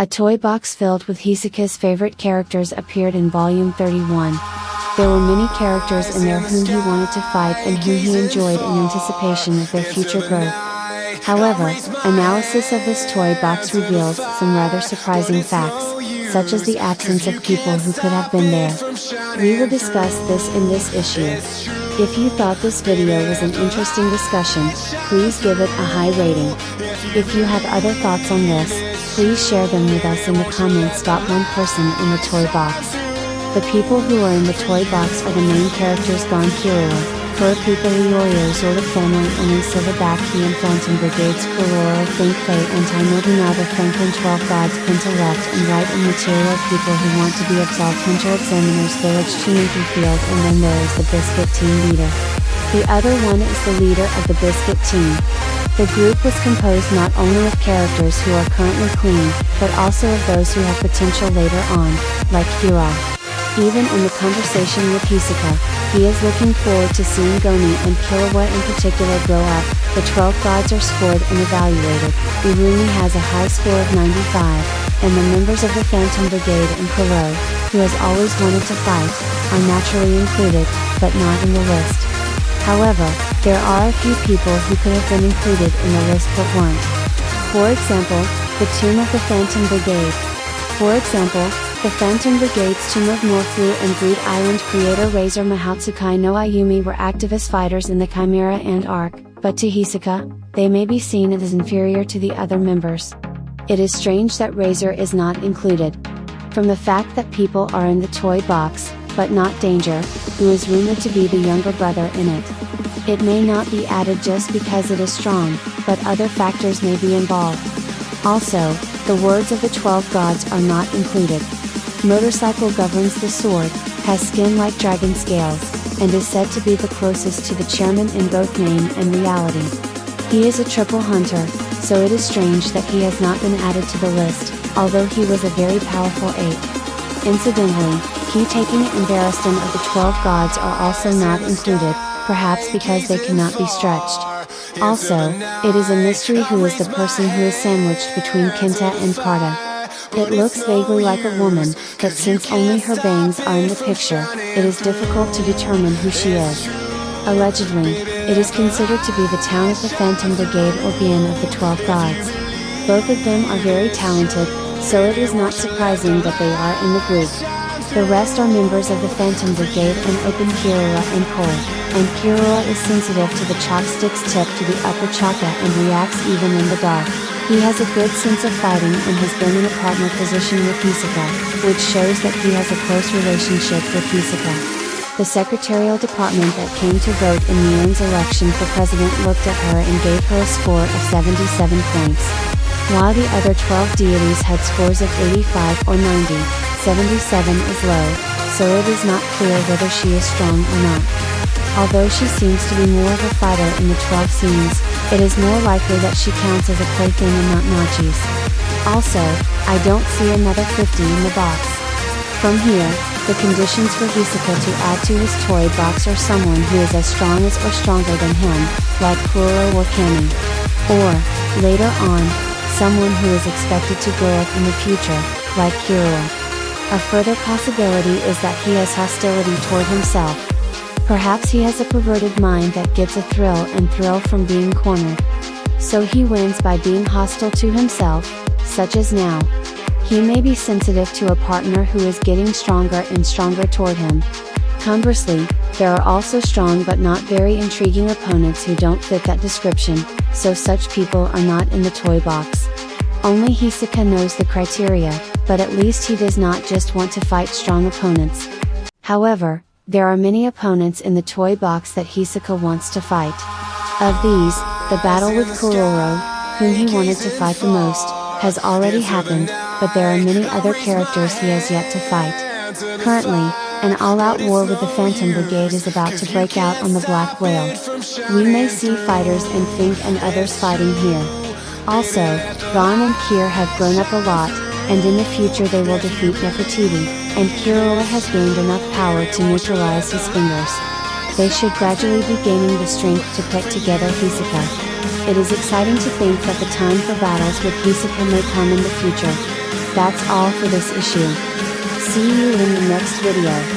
A toy box filled with Hisoka's favorite characters appeared in volume 31. There were many characters in there whom he wanted to fight and whom he enjoyed in anticipation of their future growth. However, analysis of this toy box reveals some rather surprising facts, such as the absence of people who could have been there. We will discuss this in this issue. If you thought this video was an interesting discussion, please give it a high rating. If you have other thoughts on this, please share them with us in the comments. One person in the toy box. The people who are in the toy box are the main characters: Gon Killua, Fur People, Yorio, Sword of Family, Only Silverback, He and Phantom Brigades, Kuroro, Think Fate, Anti-Nobunaga, Franklin, 12 Gods, Pinta left and right, and Material People who want to be absolved, Hunter Examiners Village, Chiniki Field, and then there is the Biscuit Team leader. The other one is the leader of the Biscuit Team. The group was composed not only of characters who are currently clean, but also of those who have potential later on, like Kira. Even in the conversation with Hisoka, he is looking forward to seeing Gomi and Killua in particular grow up. The 12 gods are scored and evaluated. Urumi has a high score of 95, and the members of the Phantom Brigade and Kuro, who has always wanted to fight, are naturally included, but not in the list. However, there are a few people who could have been included in the list but weren't. For example, the Tomb of the Phantom Brigade. For example, the Phantom Brigade's Tomb of Morphu and Greed Island creator Razor Mahatsukai no Ayumi were activist fighters in the Chimera and Arc, but to Hisoka, they may be seen as inferior to the other members. It is strange that Razor is not included. From the fact that people are in the toy box, but not Danger, who is rumored to be the younger brother in it. It may not be added just because it is strong, but other factors may be involved. Also, the words of the 12 gods are not included. Motorcycle governs the sword, has skin like dragon scales, and is said to be the closest to the chairman in both name and reality. He is a triple hunter, so it is strange that he has not been added to the list, although he was a very powerful ape. Incidentally, Kitake and Barristan of the 12 gods are also not included, perhaps because they cannot be stretched. Also, it is a mystery who is the person who is sandwiched between Kenta and Karta. It looks vaguely like a woman, but since only her bangs are in the picture, it is difficult to determine who she is. Allegedly, it is considered to be the town of the Phantom Brigade or Bien of the 12 gods. Both of them are very talented, so it is not surprising that they are in the group. The rest are members of the Phantom Brigade and Open Killua and Cole, and Killua is sensitive to the chopstick's tip to the upper chakra and reacts even in the dark. He has a good sense of fighting and has been in a partner position with Hisoka, which shows that he has a close relationship with Hisoka. The secretarial department that came to vote in Mion's election for president looked at her and gave her a score of 77 points. While the other 12 deities had scores of 85 or 90, 77 is low, so it is not clear whether she is strong or not. Although she seems to be more of a fighter in the 12 scenes, it is more likely that she counts as a plaything and not Nachi's. Also, I don't see another 50 in the box. From here, the conditions for Hisoka to add to his toy box are someone who is as strong as or stronger than him, like Kuro or Kami. Or, later on, someone who is expected to grow up in the future, like Killua. A further possibility is that he has hostility toward himself. Perhaps he has a perverted mind that gets a thrill from being cornered. So he wins by being hostile to himself, such as now. He may be sensitive to a partner who is getting stronger and stronger toward him. Conversely, there are also strong but not very intriguing opponents who don't fit that description, so such people are not in the toy box. Only Hisoka knows the criteria, but at least he does not just want to fight strong opponents. However, there are many opponents in the toy box that Hisoka wants to fight. Of these, the battle with Kuroro, whom he wanted to fight the most, has already happened, but there are many other characters he has yet to fight. Currently, an all-out war with the Phantom Brigade is about to break out on the Black Whale. We may see fighters in Fink and others fighting here. Also, Gon and Kier have grown up a lot, and in the future they will defeat Nefertiti, and Killua has gained enough power to neutralize his fingers. They should gradually be gaining the strength to put together Hisoka. It is exciting to think that the time for battles with Hisoka may come in the future. That's all for this issue. See you in the next video.